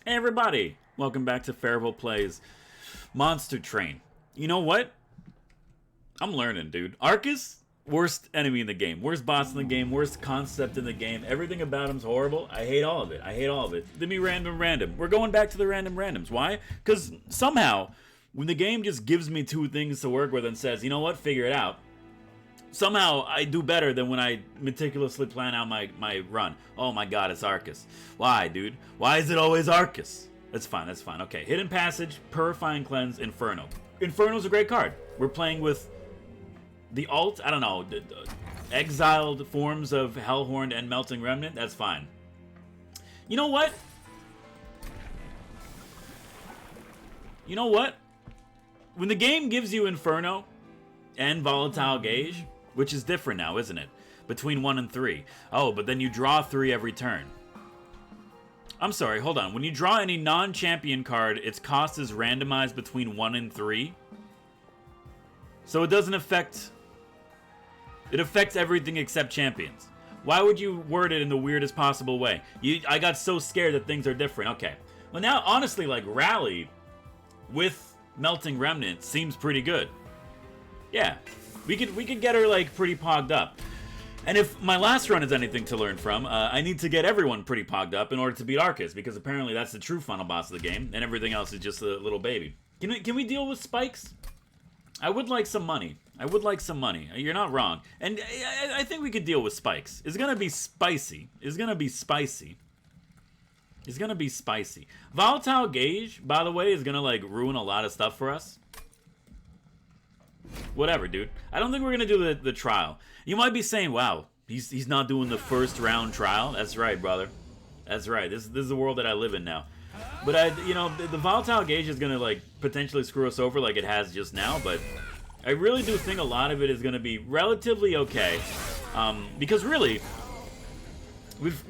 Hey everybody! Welcome back to Farival Plays Monster Train. You know what? I'm learning, dude. ARCHUS, worst enemy in the game. Worst boss in the game. Worst concept in the game. Everything about him's horrible. I hate all of it. I hate all of it. Give me random. We're going back to the randoms. Why? Because somehow, when the game just gives me two things to work with and says, you know what? Figure it out. Somehow, I do better than when I meticulously plan out my run. Oh my god, it's ARCHUS. Why, dude? Why is it always ARCHUS? That's fine. Okay, Hidden Passage, Purifying Cleanse, Inferno. Inferno's a great card. We're playing with the I don't know, exiled forms of Hellhorn and Melting Remnant. That's fine. You know what? When the game gives you Inferno and Volatile Gauge, which is different now, isn't it? Between 1 and 3. Oh, but then you draw 3 every turn. I'm sorry, hold on. When you draw any non-champion card, its cost is randomized between 1 and 3. So it doesn't affect... It affects everything except champions. Why would you word it in the weirdest possible way? I got so scared that things are different. Okay. Well, now, honestly, like, Rally with Melting Remnant seems pretty good. Yeah. We could get her, like, pretty pogged up. And if my last run is anything to learn from, I need to get everyone pretty pogged up in order to beat ARCHUS, because apparently that's the true final boss of the game, and everything else is just a little baby. Can we deal with spikes? I would like some money. You're not wrong. And I think we could deal with spikes. It's gonna be spicy. Volatile Gauge, by the way, is gonna, like, ruin a lot of stuff for us. Whatever, dude. I don't think we're gonna do the trial. You might be saying, wow, he's not doing the first round trial. That's right, brother. That's right. This is the world that I live in now. But the Volatile Gauge is gonna, like, potentially screw us over like it has just now, but I really do think a lot of it is gonna be relatively okay. Because really,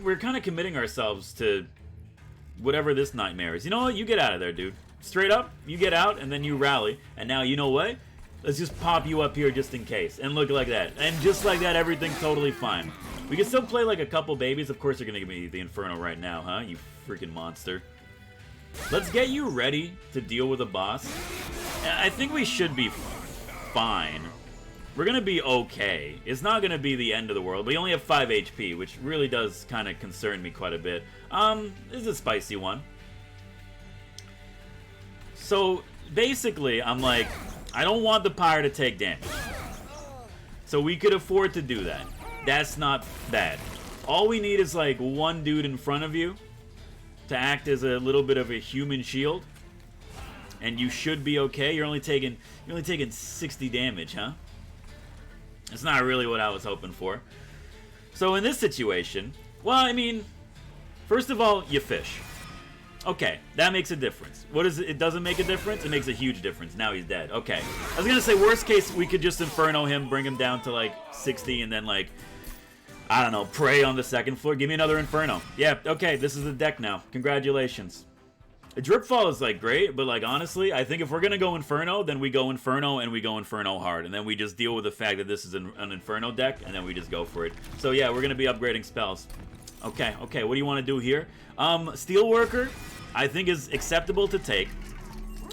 we're kind of committing ourselves to whatever this nightmare is. You know what? You get out of there, dude. Straight up, you get out, and then you rally. And now, you know what? Let's just pop you up here just in case. And look like that. And just like that, everything's totally fine. We can still play like a couple babies. Of course, you're going to give me the Inferno right now, huh? You freaking monster. Let's get you ready to deal with a boss. I think we should be fine. We're going to be okay. It's not going to be the end of the world. We only have 5 HP, which really does kind of concern me quite a bit. This is a spicy one. So, basically, I'm like, I don't want the pyre to take damage. So we could afford to do that. That's not bad. All we need is, like, one dude in front of you to act as a little bit of a human shield. And you should be okay. You're only taking 60 damage, huh? That's not really what I was hoping for. So in this situation, well, I mean, first of all, you fish. Okay, that makes a difference. What is it? It doesn't make a difference? It makes a huge difference. Now he's dead. Okay. I was gonna say, worst case, we could just Inferno him, bring him down to, like, 60, and then, like, I don't know, pray on the second floor. Give me another Inferno. Yeah, okay, this is the deck now. Congratulations. The Dripfall is, like, great, but, like, honestly, I think if we're gonna go Inferno, then we go Inferno, and we go Inferno hard. And then we just deal with the fact that this is an Inferno deck, and then we just go for it. So, yeah, we're gonna be upgrading spells. Okay, what do you want to do here? Steelworker, I think, is acceptable to take.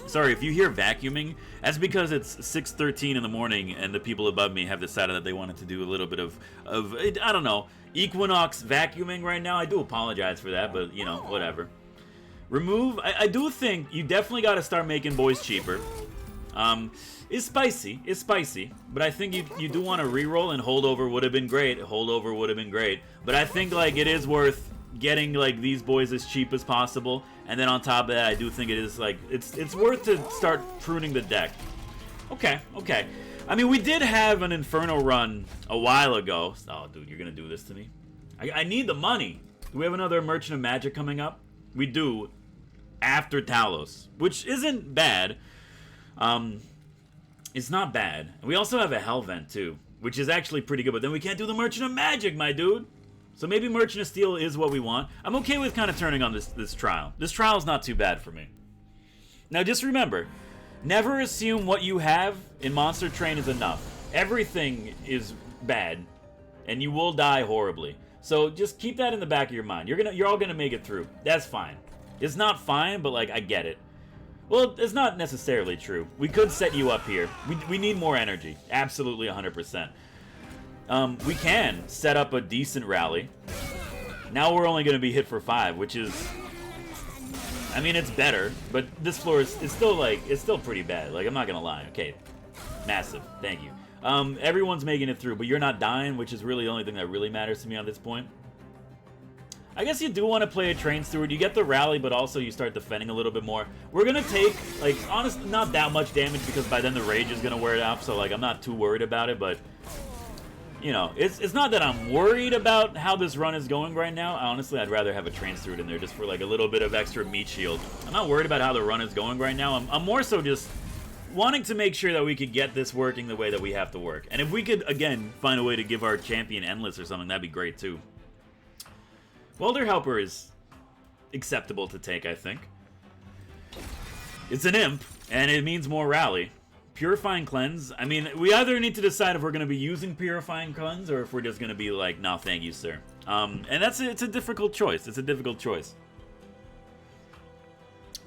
Sorry, if you hear vacuuming, that's because it's 6:13 in the morning and the people above me have decided that they wanted to do a little bit of I don't know, Equinox vacuuming right now. I do apologize for that, but, you know, whatever. Remove, I do think you definitely got to start making boys cheaper. It's spicy, but I think you do want to reroll, and holdover would have been great. But I think, like, it is worth getting, like, these boys as cheap as possible, and then on top of that, I do think it is, like, it's worth to start pruning the deck. Okay. I mean, we did have an Inferno run a while ago. Oh, dude, you're gonna do this to me? I need the money. Do we have another Merchant of Magic coming up? We do, after Talos, which isn't bad. It's not bad. We also have a Hellvent, too, which is actually pretty good, but then we can't do the Merchant of Magic, my dude. So maybe Merchant of Steel is what we want. I'm okay with kind of turning on this trial. This trial is not too bad for me. Now, just remember, never assume what you have in Monster Train is enough. Everything is bad, and you will die horribly. So just keep that in the back of your mind. You're all gonna make it through. That's fine. It's not fine, but, like, I get it. Well, it's not necessarily true. We could set you up here. We need more energy. Absolutely 100%. We can set up a decent rally. Now we're only going to be hit for 5, which is... I mean, it's better, but this floor is still, like, it's still pretty bad. Like, I'm not going to lie. Okay. Massive. Thank you. Everyone's making it through, but you're not dying, which is really the only thing that really matters to me on this point. I guess you do want to play a Train Steward. You get the rally, but also you start defending a little bit more. We're going to take, like, honestly, not that much damage because by then the rage is going to wear it off, so, like, I'm not too worried about it, but, you know, it's not that I'm worried about how this run is going right now. Honestly, I'd rather have a Train Steward in there just for, like, a little bit of extra meat shield. I'm not worried about how the run is going right now. I'm more so just wanting to make sure that we could get this working the way that we have to work. And if we could, again, find a way to give our champion Endless or something, that'd be great, too. Welder Helper is acceptable to take, I think. It's an imp, and it means more rally. Purifying Cleanse, I mean, we either need to decide if we're going to be using Purifying Cleanse or if we're just going to be like, no, thank you, sir. And it's a difficult choice. It's a difficult choice.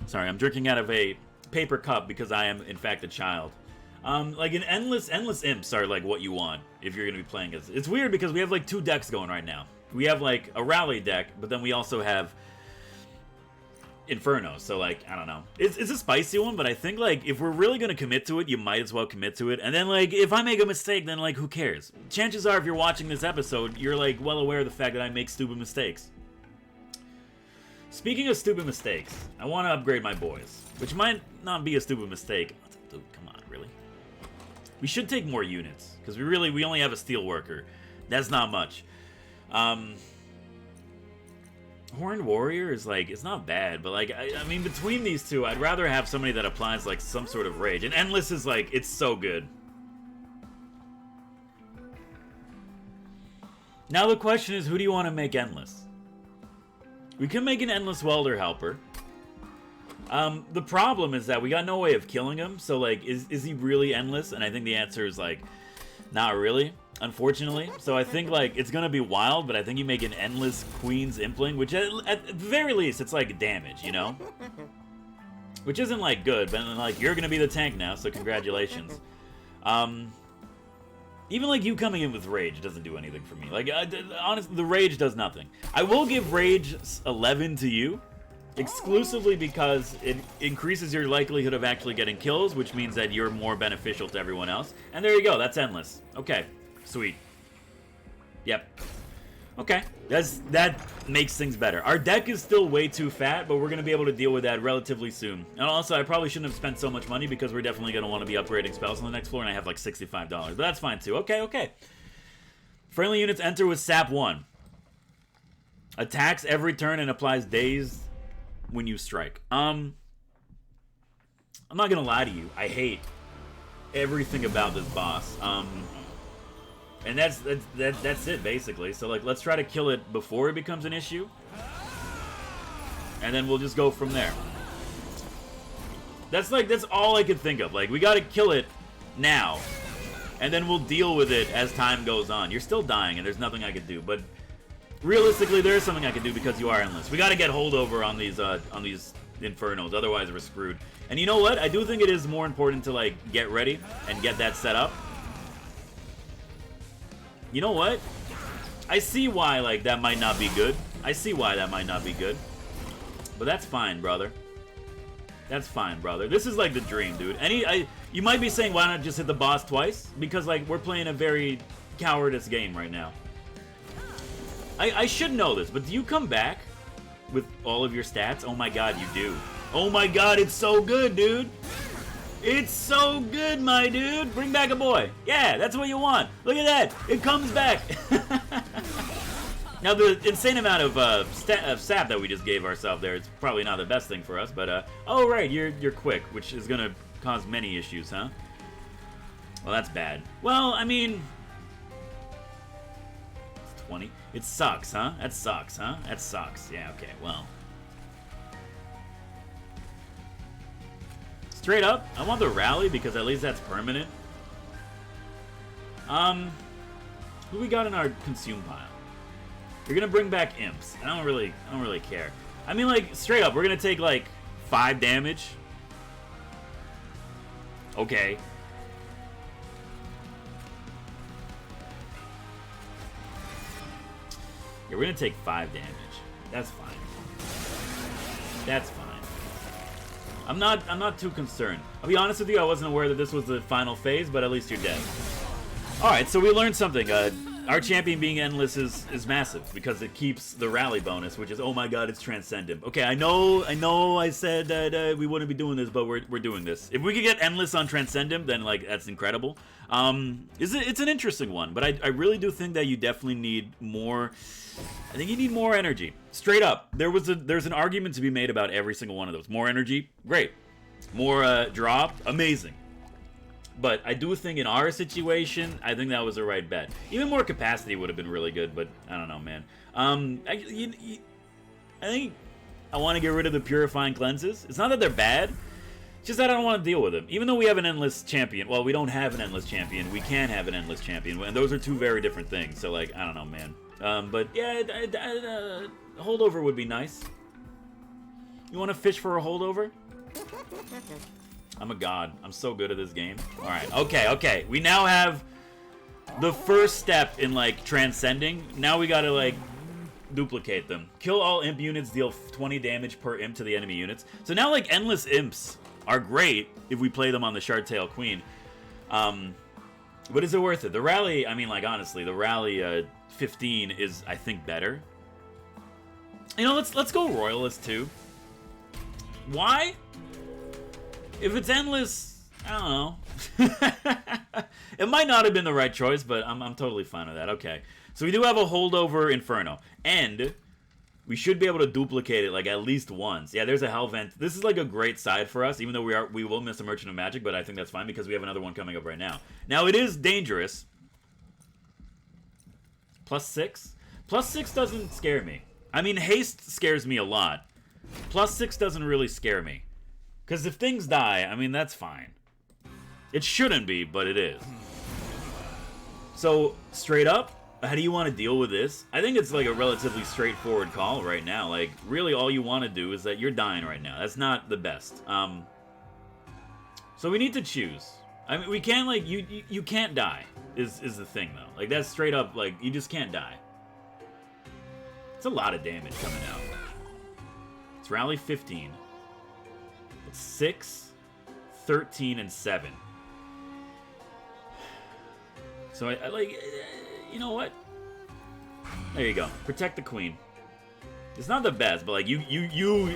Sorry, I'm drinking out of a paper cup because I am, in fact, a child. Like, an endless imps are, like, what you want if you're going to be playing as. It's weird because we have, like, 2 decks going right now. We have, like, a rally deck, but then we also have Inferno, so, like, I don't know. It's a spicy one, but I think, like, if we're really going to commit to it, you might as well commit to it. And then, like, if I make a mistake, then, like, who cares? Chances are, if you're watching this episode, you're, like, well aware of the fact that I make stupid mistakes. Speaking of stupid mistakes, I want to upgrade my boys, which might not be a stupid mistake. Dude, come on, really? We should take more units, because we only have a steel worker. That's not much. Horned Warrior is, like, it's not bad, but, like, I mean, between these two, I'd rather have somebody that applies, like, some sort of rage. And Endless is, like, it's so good. Now the question is, who do you want to make Endless? We can make an Endless Welder Helper. The problem is that we got no way of killing him, so, like, is he really endless? And I think the answer is, like, not really, unfortunately. So I think, like, it's gonna be wild, but I think you make an Endless Queen's Impling, which at the very least, it's, like, damage, you know? Which isn't, like, good, but, like, you're gonna be the tank now, so congratulations. Even, like, you coming in with Rage doesn't do anything for me. Like, honestly, the Rage does nothing. I will give Rage 11 to you, exclusively because it increases your likelihood of actually getting kills, which means that you're more beneficial to everyone else. And there you go, that's Endless. Okay, sweet. Yep. Okay, that makes things better. Our deck is still way too fat, but we're going to be able to deal with that relatively soon. And also, I probably shouldn't have spent so much money because we're definitely going to want to be upgrading spells on the next floor, and I have like $65. But that's fine too. Okay. Friendly units enter with Sap 1. Attacks every turn and applies daze when you strike. I'm not gonna lie to you. I hate everything about this boss. And that's it basically. So like, let's try to kill it before it becomes an issue, and then we'll just go from there. That's all I could think of. Like, we gotta kill it now, and then we'll deal with it as time goes on. You're still dying, and there's nothing I could do. But realistically, there is something I can do because you are endless. We gotta get holdover on these infernos, otherwise we're screwed. And you know what? I do think it is more important to, like, get ready and get that set up. You know what? I see why, like, that might not be good. I see why that might not be good. But that's fine, brother. That's fine, brother. This is, like, the dream, dude. You might be saying, why not just hit the boss twice? Because, like, we're playing a very cowardice game right now. I should know this, but do you come back with all of your stats? Oh my god, you do. Oh my god, it's so good, dude. It's so good, my dude. Bring back a boy. Yeah, that's what you want. Look at that. It comes back. Now, the insane amount of sap that we just gave ourselves there is probably not the best thing for us, but, oh, right, you're quick, which is going to cause many issues, huh? Well, that's bad. Well, I mean, 20. It sucks, huh? That sucks, huh? That sucks. Yeah, okay, well. Straight up, I want the rally because at least that's permanent. Who we got in our consume pile? You're gonna bring back imps. I don't really care. I mean, like, straight up, we're gonna take, like, 5 damage. Okay. Yeah, we're gonna take 5 damage. That's fine. That's fine. I'm not too concerned. I'll be honest with you, I wasn't aware that this was the final phase, but at least you're dead. Alright, so we learned something. Our champion being endless is massive because it keeps the rally bonus, which is, oh my god, it's transcendent. Okay, I know I said that we wouldn't be doing this, but we're doing this. If we could get endless on transcendent, then like that's incredible. It's an interesting one, but I really do think that you definitely need more. I think you need more energy. Straight up, there's an argument to be made about every single one of those. More energy, great. More drop, amazing. But I do think in our situation, I think that was the right bet. Even more capacity would have been really good, but I don't know, man. I think I want to get rid of the purifying cleanses. It's not that they're bad, it's just that I don't want to deal with them. Even though we have an endless champion, well, we don't have an endless champion. We can have an endless champion, and those are two very different things. So, like, I don't know, man. But yeah, holdover would be nice. You want to fish for a holdover? I'm a god. I'm so good at this game. Alright, okay. We now have the first step in, like, transcending. Now we gotta, like, duplicate them. Kill all imp units, deal 20 damage per imp to the enemy units. So now, like, endless imps are great if we play them on the Shardtail Queen. But is it worth it? The rally, I mean, like, honestly, the rally 15 is, I think, better. You know, let's go Royalist, too. Why? If it's endless, I don't know. It might not have been the right choice, but I'm totally fine with that. Okay. So we do have a holdover Inferno. And we should be able to duplicate it like at least once. Yeah, there's a Hell Vent. This is like a great side for us, even though we will miss a Merchant of Magic, but I think that's fine because we have another one coming up right now. Now it is dangerous. +6. +6 doesn't scare me. I mean, haste scares me a lot. +6 doesn't really scare me. Because if things die, I mean, that's fine. It shouldn't be, but it is. So, straight up, how do you want to deal with this? I think it's like a relatively straightforward call right now. Like, really all you want to do is that you're dying right now. That's not the best. So we need to choose. I mean, we can't, like, you can't die, is the thing, though. Like, that's straight up, like, you just can't die. It's a lot of damage coming out. It's rally 15. 6, 13, and 7. So I like, you know what? There you go. Protect the queen. It's not the best, but like you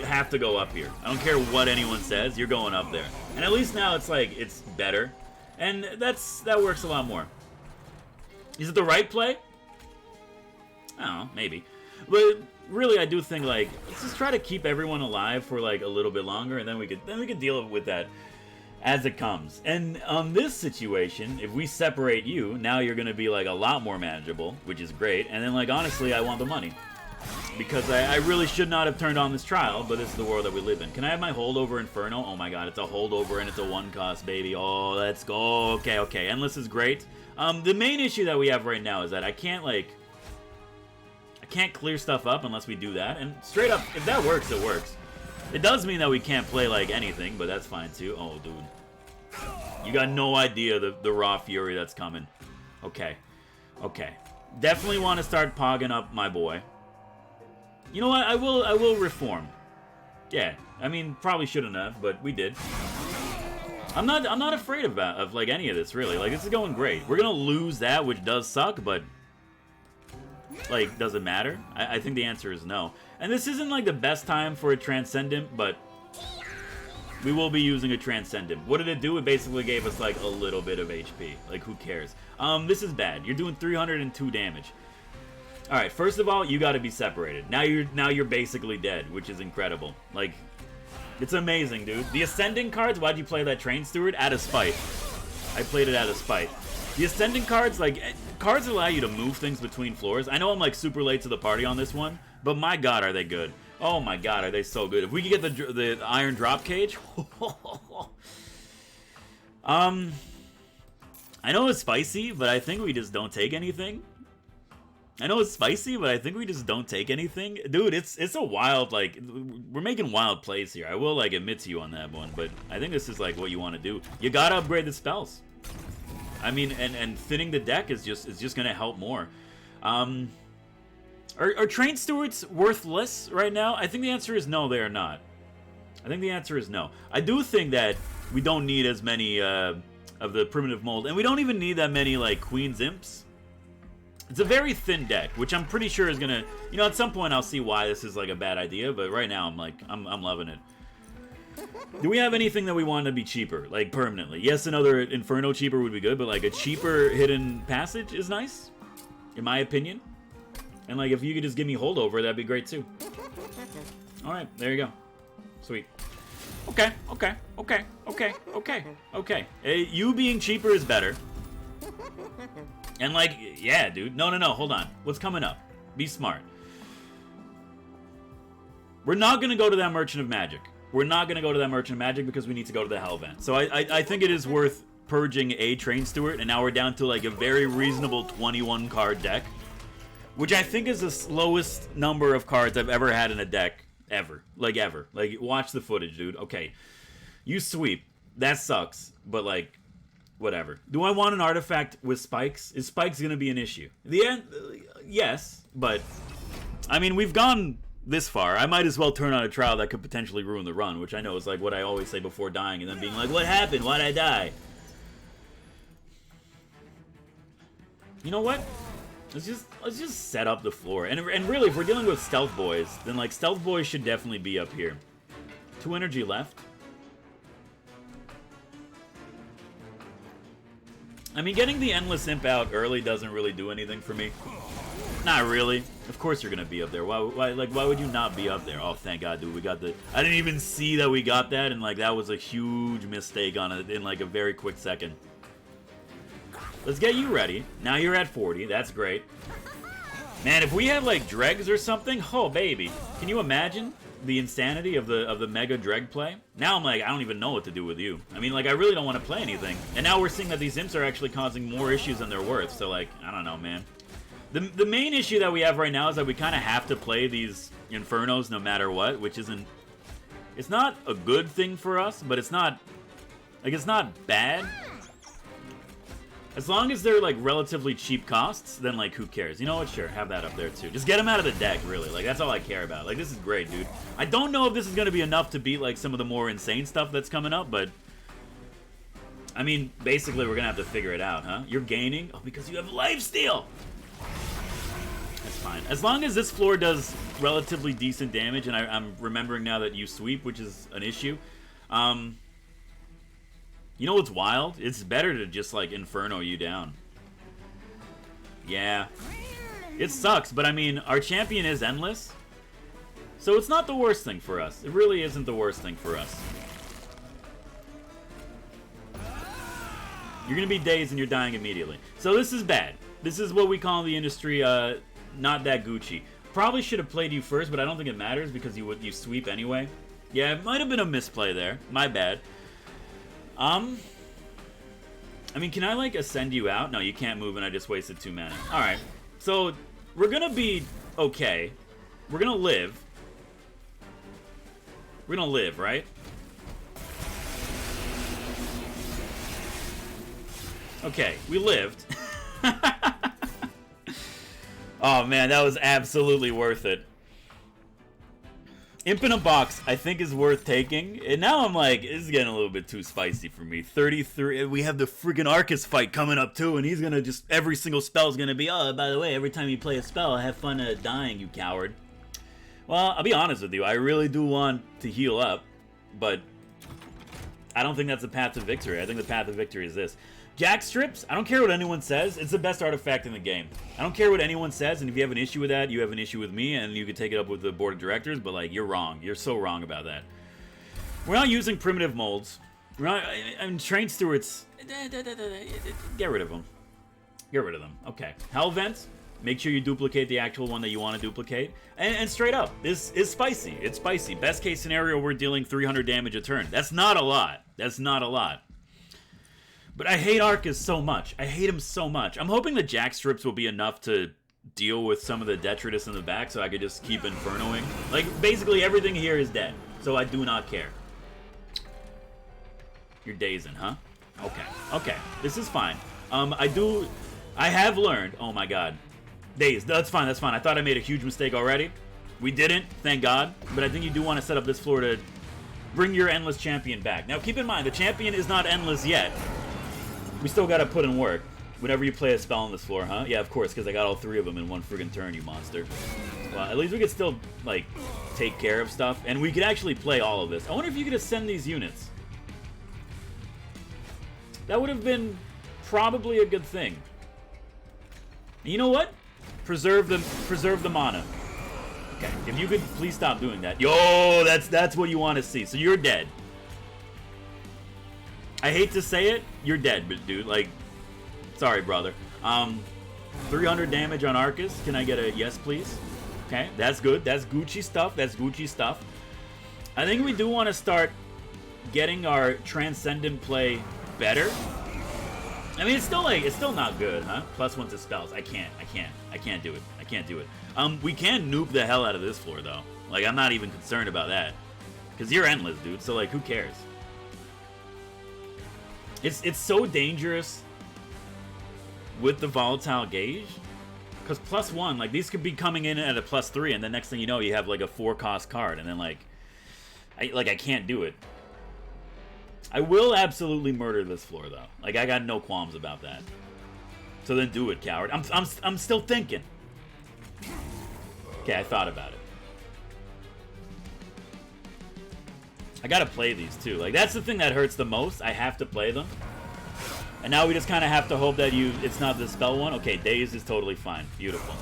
have to go up here. I don't care what anyone says. You're going up there, and at least now it's like it's better, and that works a lot more. Is it the right play? I don't know, maybe, but. Really, I do think, like, let's just try to keep everyone alive for, like, a little bit longer, and then we could deal with that as it comes. And on this situation, if we separate you, now you're gonna be, like, a lot more manageable, which is great. And then, like, honestly, I want the money. Because I really should not have turned on this trial, but this is the world that we live in. Can I have my holdover Inferno? Oh my god, it's a holdover and it's a 1-cost, baby. Oh, let's go. Okay. Endless is great. The main issue that we have right now is that I can't, like... can't clear stuff up unless we do that, and straight up, if that works, it works. It does mean that we can't play like anything, but that's fine too. Oh, dude. You got no idea the raw fury that's coming. Okay. Definitely want to start pogging up my boy. You know what? I will reform. Yeah. I mean, probably shouldn't have, but we did. I'm not afraid of like any of this, really. Like, this is going great. We're gonna lose that, which does suck, but like, does it matter? I think the answer is no. And this isn't, like, the best time for a Transcendent, but we will be using a Transcendent. What did it do? It basically gave us, like, a little bit of HP. Like, who cares? This is bad. You're doing 302 damage. Alright, first of all, you gotta be separated. Now you're basically dead, which is incredible. Like, it's amazing, dude. The Ascending cards, why'd you play that Train Steward? Out of spite. I played it out of spite. The Ascending cards, like... cards allow you to move things between floors. I know I'm like super late to the party on this one, but my god, are they good. Oh my god, are they so good. If we could get the Iron Drop Cage. I know it's spicy, but I think we just don't take anything. I know it's spicy, but I think we just don't take anything. Dude, it's a wild, like, we're making wild plays here. I will, like, admit to you on that one, but I think this is, like, what you want to do. You gotta upgrade the spells. I mean, and thinning the deck is just gonna help more. Are train stewards worthless right now? I think the answer is no, they are not. I think the answer is no. I do think that we don't need as many of the primitive mold, and we don't even need that many, like, Queen's Imps. It's a very thin deck, which I'm pretty sure is gonna, you know, at some point I'll see why this is like a bad idea, but right now I'm like, I'm loving it. Do we have anything that we want to be cheaper, like permanently? Yes, another Inferno cheaper would be good, but like a cheaper hidden passage is nice, in my opinion. And like if you could just give me holdover, that'd be great too. All right, there you go. Sweet. Okay. You being cheaper is better. And like, yeah, dude. No, hold on. What's coming up? Be smart. We're not going to go to that Merchant of Magic. We're not going to go to that Merchant of Magic because we need to go to the Hell Vent. So I think it is worth purging a Train Steward, and now we're down to like a very reasonable 21 card deck, which I think is the slowest number of cards I've ever had in a deck ever. Like ever. Like, watch the footage, dude. Okay. You sweep. That sucks. But like, whatever. Do I want an artifact with spikes? Is spikes going to be an issue? The end, yes, but I mean, we've gone this far. I might as well turn on a trial that could potentially ruin the run, which I know is like what I always say before dying, and then being like, what happened? Why'd I die? You know what? Let's just set up the floor. And really, if we're dealing with Stealth Boys, then like Stealth Boys should definitely be up here. 2 energy left. I mean, getting the Endless Imp out early doesn't really do anything for me. Not really. Of course you're gonna be up there. Why would you not be up there? Oh, thank God, dude. We got the... I didn't even see that we got that, and like that was a huge mistake on it in like a very quick second. Let's get you ready. Now you're at 40. That's great. Man, if we had like dregs or something, oh baby. Can you imagine the insanity of the mega dreg play? Now I'm like, I don't even know what to do with you. I mean, like, I really don't want to play anything. And now we're seeing that these imps are actually causing more issues than they're worth. So like, I don't know, man. The main issue that we have right now is that we kind of have to play these Infernos no matter what, which isn't... It's not a good thing for us, but it's not... Like, it's not bad. As long as they're, like, relatively cheap costs, then, like, who cares? You know what? Sure, have that up there, too. Just get them out of the deck, really. Like, that's all I care about. Like, this is great, dude. I don't know if this is going to be enough to beat, like, some of the more insane stuff that's coming up, but... I mean, basically, we're going to have to figure it out, huh? You're gaining? Oh, because you have lifesteal! That's fine. As long as this floor does relatively decent damage, and I'm remembering now that you sweep, which is an issue. You know what's wild? It's better to just, like, Inferno you down. Yeah. It sucks, but I mean, our champion is endless. So it's not the worst thing for us. It really isn't the worst thing for us. You're gonna be dazed and you're dying immediately. So this is bad. This is what we call in the industry, not that Gucci. Probably should have played you first, but I don't think it matters because you sweep anyway. Yeah, it might have been a misplay there. My bad. I mean, can I, like, ascend you out? No, you can't move, and I just wasted 2 mana. Alright, so we're gonna be okay. We're gonna live. We're gonna live, right? Okay, we lived. Oh, man, that was absolutely worth it. Imp in a box, I think, is worth taking. And now I'm like, this is getting a little bit too spicy for me. 33, we have the freaking ARCHUS fight coming up too, and he's gonna just, every single spell is gonna be, oh, by the way, every time you play a spell, have fun dying, you coward. Well, I'll be honest with you, I really do want to heal up, but I don't think that's the path to victory. I think the path to victory is this. Jack strips, I don't care what anyone says, it's the best artifact in the game. I don't care what anyone says, and if you have an issue with that, you have an issue with me, and you can take it up with the board of directors, but like, you're wrong. You're so wrong about that. We're not using primitive molds. We're not, and train stewards, get rid of them. Get rid of them. Okay. Hell Vent, make sure you duplicate the actual one that you want to duplicate. And straight up, this is spicy. It's spicy. Best case scenario, we're dealing 300 damage a turn. That's not a lot. That's not a lot. But I hate ARCHUS so much. I hate him so much. I'm hoping the Jack strips will be enough to deal with some of the detritus in the back so I could just keep infernoing. Like, basically everything here is dead, so I do not care. You're dazing, huh? Okay, okay, this is fine. I have learned, oh my god. Dazed, that's fine, that's fine. I thought I made a huge mistake already. We didn't, thank god. But I think you do want to set up this floor to bring your endless champion back. Now keep in mind, the champion is not endless yet. We still gotta put in work. Whenever you play a spell on this floor, huh? Yeah, of course, because I got all 3 of them in one friggin' turn, you monster. Well, at least we could still, like, take care of stuff. And we could actually play all of this. I wonder if you could ascend these units. That would have been probably a good thing. And you know what? Preserve the mana. Okay, if you could please stop doing that. Yo, that's what you want to see. So you're dead. I hate to say it, you're dead, but dude, like, sorry, brother. 300 damage on ARCHUS. Can I get a yes, please? Okay, that's good. That's Gucci stuff. That's Gucci stuff. I think we do want to start getting our Transcendent play better. I mean, it's still not good, huh? +1 to spells. I can't do it. I can't do it. We can nuke the hell out of this floor, though. Like, I'm not even concerned about that. Because you're endless, dude. So, like, who cares? It's so dangerous with the volatile gauge. Because +1, like, these could be coming in at a +3, and the next thing you know, you have, like, a 4-cost card. And then, like, I can't do it. I will absolutely murder this floor, though. Like, I got no qualms about that. So then do it, coward. I'm still thinking. Okay, I thought about it. I gotta play these, too. Like, that's the thing that hurts the most. I have to play them. And now we just kind of have to hope that it's not the spell one. Okay, Daze is totally fine. Beautiful.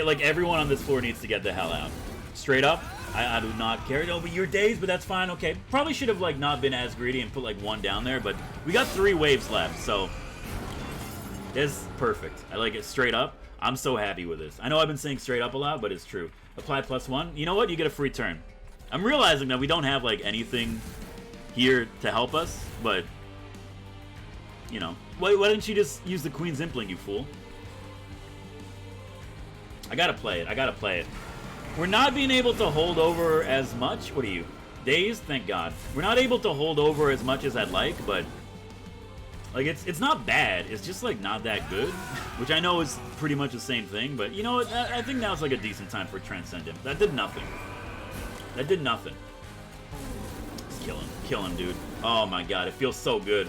Like, everyone on this floor needs to get the hell out. Straight up, I do not care. No, but you're Dazed, but that's fine. Okay, probably should have, like, not been as greedy and put, like, 1 down there. But we got 3 waves left, so that's perfect. I like it straight up. I'm so happy with this. I know I've been saying straight up a lot, but it's true. Apply +1. You know what? You get a free turn. I'm realizing that we don't have, like, anything here to help us, but, you know. Why didn't you just use the Queen's Impling, you fool? I gotta play it. I gotta play it. We're not being able to hold over as much. What are you? Dazed? Thank God. We're not able to hold over as much as I'd like, but, like, it's not bad. It's just, like, not that good, which I know is pretty much the same thing, but, you know what? I think now's, like, a decent time for Transcendent. That did nothing. That did nothing. Just kill him. Kill him, dude. Oh, my God. It feels so good.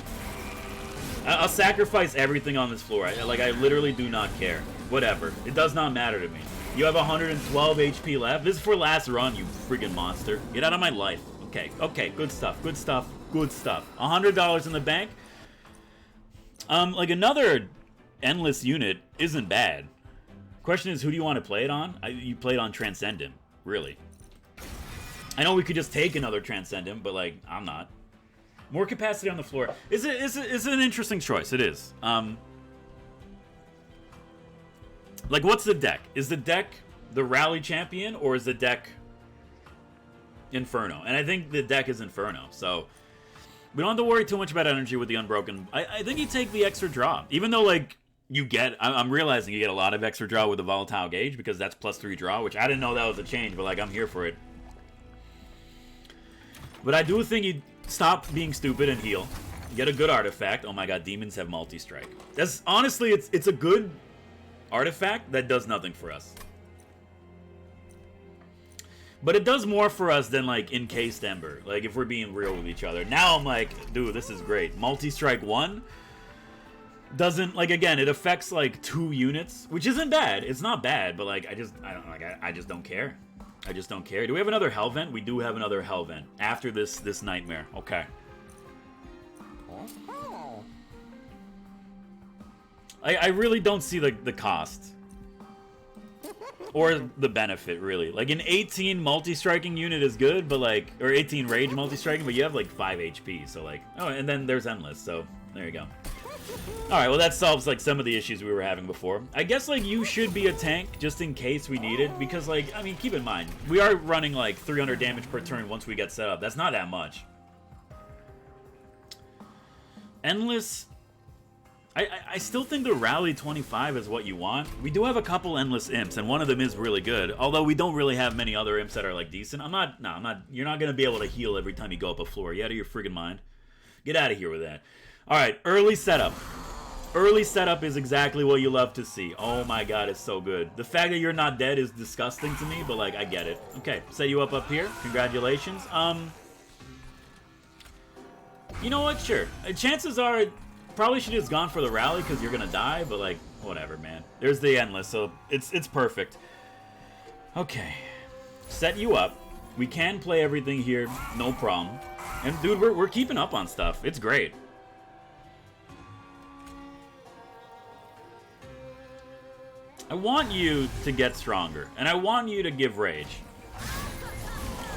I'll sacrifice everything on this floor. I literally do not care. Whatever. It does not matter to me. You have 112 HP left. This is for last run, you freaking monster. Get out of my life. Okay, okay. Good stuff. Good stuff. Good stuff. $100 in the bank. Like, another endless unit isn't bad. Question is, who do you want to play it on? You play it on Transcendent. Really. I know we could just take another Transcendent, but, like, I'm not. More capacity on the floor. It's an interesting choice. It is. Like, what's the deck? Is the deck the Rally Champion, or is the deck Inferno? And I think the deck is Inferno, so we don't have to worry too much about energy with the Unbroken. I think you take the extra draw. Even though, like, I'm realizing you get a lot of extra draw with the Volatile Gauge, because that's +3 draw, which I didn't know that was a change, but, like, I'm here for it. But I do think you stop being stupid and heal. Get a good artifact. Oh my god, demons have multi-strike. That's honestly, it's a good artifact that does nothing for us. But it does more for us than, like, Encased Ember. Like, if we're being real with each other. Now I'm like, dude, this is great. Multi-strike 1 doesn't, like, again, it affects, like, 2 units, which isn't bad. It's not bad, but, like, I just don't care. I just don't care. Do we have another Hell Vent? We do have another Hell Vent after this nightmare. Okay. I really don't see the cost. Or the benefit, really. Like, an 18 multi-striking unit is good, but, like, or 18 rage multi-striking, but you have, like, 5 HP, so, like, oh, and then there's Endless, so there you go. Alright, well, that solves, like, some of the issues we were having before. I guess, like, you should be a tank, just in case we need it, because, like, I mean, keep in mind, we are running, like, 300 damage per turn once we get set up. That's not that much. Endless, I still think the Rally 25 is what you want. We do have a couple Endless Imps, and one of them is really good. Although we don't really have many other Imps that are, like, decent. I'm not, you're not going to be able to heal every time you go up a floor. You out of your friggin' mind? Get out of here with that. Alright, early setup. Early setup is exactly what you love to see. Oh my god, it's so good. The fact that you're not dead is disgusting to me, but, like, I get it. Okay, set you up here. Congratulations. You know what? Sure. Chances are... Probably should have just gone for the Rally because you're gonna die, but like, whatever, man. There's the Endless, so it's perfect. Okay. Set you up. We can play everything here, no problem. And dude, we're keeping up on stuff. It's great. I want you to get stronger, and I want you to give rage.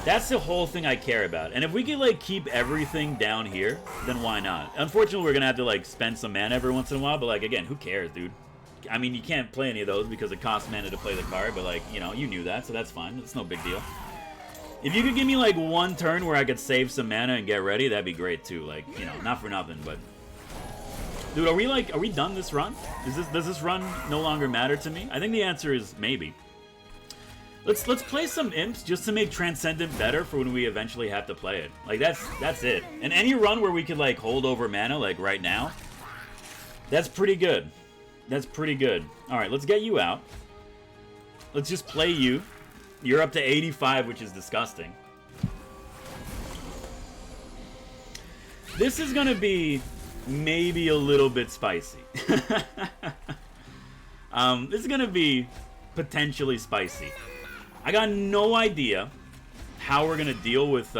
That's the whole thing I care about. And if we could, like, keep everything down here, then why not? Unfortunately, we're gonna have to, like, spend some mana every once in a while, but, like, again, who cares, dude? I mean, you can't play any of those because it costs mana to play the card, but, like, you know, you knew that, so that's fine. It's no big deal. If you could give me, like, one turn where I could save some mana and get ready, that'd be great, too. Like, you know, not for nothing, but... Dude, are we done this run? Does this run no longer matter to me? I think the answer is maybe. Let's play some Imps just to make Transcendent better for when we eventually have to play it. Like, that's it. And any run where we could, like, hold over mana, like, right now, that's pretty good. That's pretty good. Alright, let's get you out. Let's just play you. You're up to 85, which is disgusting. This is gonna be maybe a little bit spicy. This is gonna be potentially spicy. I got no idea how we're gonna deal with,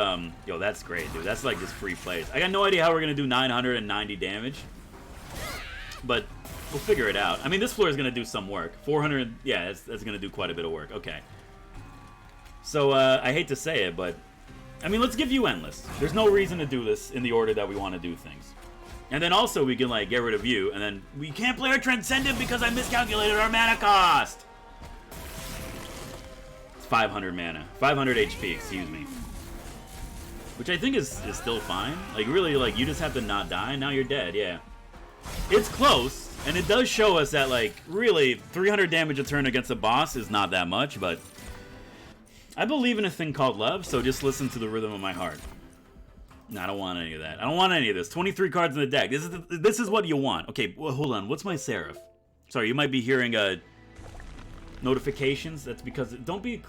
yo, that's great, dude. That's like just free plays. I got no idea how we're gonna do 990 damage. But we'll figure it out. I mean, this floor is gonna do some work. 400, yeah, that's gonna do quite a bit of work. Okay. So, I hate to say it, but, I mean, let's give you Endless. There's no reason to do this in the order that we want to do things. And then also we can, like, get rid of you, and then we can't play our Transcendent because I miscalculated our mana cost! 500 mana. 500 HP, excuse me. Which I think is still fine. Like, really, like, you just have to not die, and now you're dead, yeah. It's close, and it does show us that, like, really, 300 damage a turn against a boss is not that much, but... I believe in a thing called love, so just listen to the rhythm of my heart. No, I don't want any of that. I don't want any of this. 23 cards in the deck. This is what you want. Okay, well, hold on. What's my Seraph? Sorry, you might be hearing, notifications. That's because don't be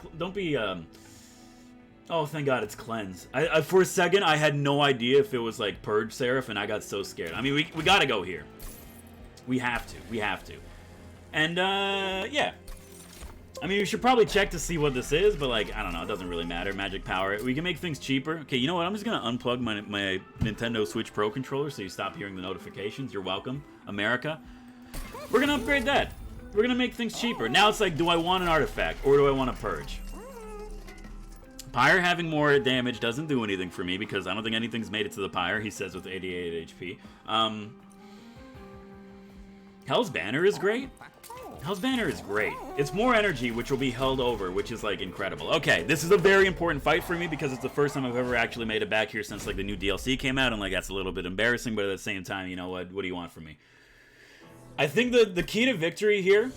oh, thank god it's cleanse. I for a second I had no idea if it was like purge Seraph, and I got so scared. I mean, we gotta go here. We have to. And yeah, I mean, we should probably check to see what this is, but like, I don't know, it doesn't really matter. Magic power, we can make things cheaper. Okay, you know what, I'm just gonna unplug my Nintendo Switch Pro controller so you stop hearing the notifications. You're welcome, America. We're gonna upgrade that. We're gonna make things cheaper. Now it's like, do I want an artifact, or do I want a purge? Pyre having more damage doesn't do anything for me, because I don't think anything's made it to the Pyre, he says with 88 HP. Hell's Banner is great. Hell's Banner is great. It's more energy, which will be held over, which is, like, incredible. Okay, this is a very important fight for me, because it's the first time I've ever actually made it back here since, like, the new DLC came out, and, like, that's a little bit embarrassing, but at the same time, you know what do you want from me? I think the key to victory here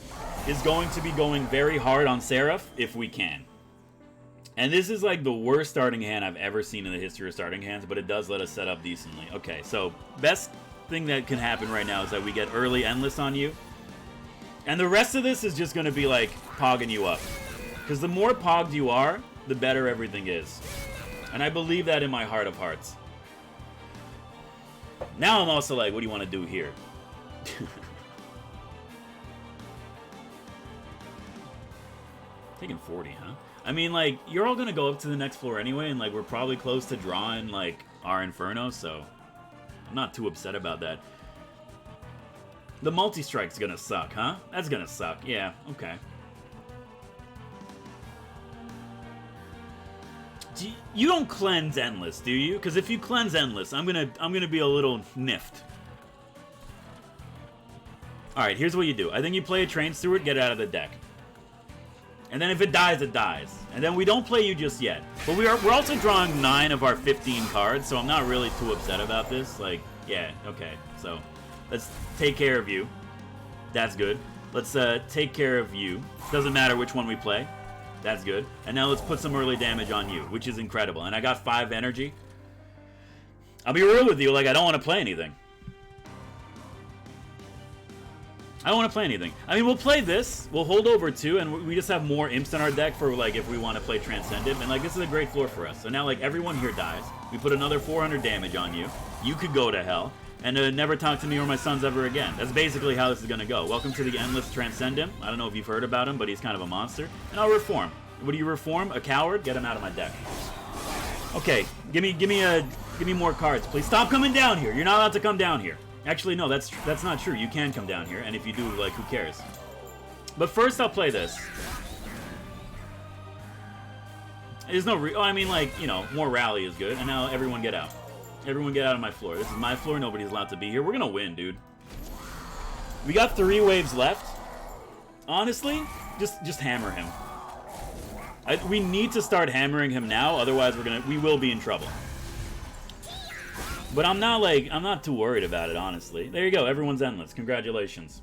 is going to be going very hard on Seraph, if we can. And this is, like, the worst starting hand I've ever seen in the history of starting hands, but it does let us set up decently. Okay, so, best thing that can happen right now is that we get early Endless on you. And the rest of this is just going to be, like, pogging you up. Because the more pogged you are, the better everything is. And I believe that in my heart of hearts. Now I'm also like, what do you want to do here? Taking 40, huh? I mean, like, you're all gonna go up to the next floor anyway, and, like, we're probably close to drawing, like, our Inferno, so I'm not too upset about that. The multi-strike's gonna suck, huh? That's gonna suck, yeah, okay. You don't cleanse Endless, do you? Because if you cleanse Endless, I'm gonna be a little niffed. Alright, here's what you do. I think you play a Train Steward, get it out of the deck. And then if it dies, it dies. And then we don't play you just yet. But we're also drawing 9 of our 15 cards, so I'm not really too upset about this. Like, yeah, okay. So, Let's take care of you. That's good. Let's take care of you. Doesn't matter which one we play. That's good. And now let's put some early damage on you, which is incredible. And I got 5 energy. I'll be real with you, like, I don't want to play anything. I don't want to play anything. I mean, we'll play this. We'll hold over 2, and we just have more imps in our deck for, like, if we want to play Transcendent. And, like, this is a great floor for us. So now, like, everyone here dies. We put another 400 damage on you. You could go to hell. And never talk to me or my sons ever again. That's basically how this is going to go. Welcome to the Endless Transcendent. I don't know if you've heard about him, but he's kind of a monster. And I'll reform. What do you reform? A coward? Get him out of my deck. Okay, give me more cards, please. Stop coming down here. You're not allowed to come down here. Actually, no, that's not true. You can come down here, and if you do, like, who cares? But first, I'll play this. There's no I mean, like, you know, more rally is good, and now everyone get out. Everyone get out of my floor. This is my floor. Nobody's allowed to be here. We're gonna win, dude. We got 3 waves left. Honestly, just hammer him. We need to start hammering him now, otherwise we will be in trouble. But I'm not too worried about it, honestly. There you go, everyone's endless. Congratulations.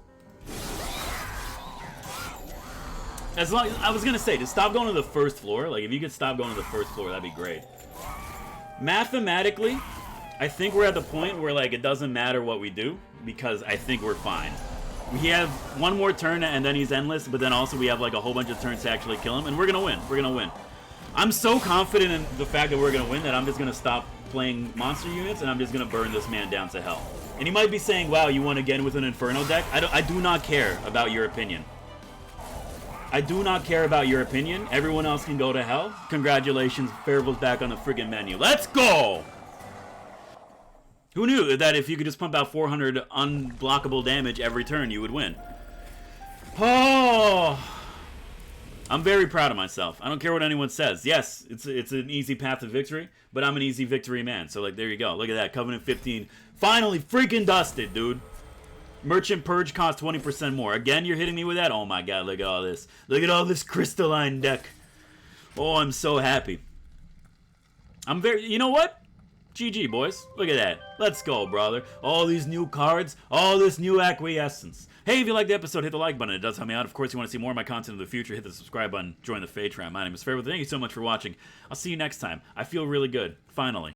As long I was gonna say, just stop going to the first floor. Like, if you could stop going to the first floor, that'd be great. Mathematically, I think we're at the point where, like, it doesn't matter what we do, because I think we're fine. We have 1 more turn, and then he's endless, but then also we have, like, a whole bunch of turns to actually kill him, and we're gonna win. We're gonna win. I'm so confident in the fact that we're gonna win that I'm just gonna stop playing monster units, and I'm just gonna burn this man down to hell. And you might be saying, wow, you won again with an Inferno deck? I do not care about your opinion. I do not care about your opinion. Everyone else can go to hell. Congratulations, Faribal's back on the friggin' menu. Let's go! Who knew that if you could just pump out 400 unblockable damage every turn, you would win? Oh! I'm very proud of myself. I don't care what anyone says. Yes, it's an easy path to victory, but I'm an easy victory man. So, like, there you go. Look at that. Covenant 15. Finally freaking dusted, dude. Merchant Purge costs 20% more. Again, you're hitting me with that? Oh my god, look at all this. Look at all this crystalline deck. Oh, I'm so happy. You know what? GG, boys. Look at that. Let's go, brother. All these new cards. All this new acquiescence. Hey, if you liked the episode, hit the like button. It does help me out. Of course, you want to see more of my content in the future, hit the subscribe button. Join the Fade Tram. My name is Farewell. Thank you so much for watching. I'll see you next time. I feel really good. Finally.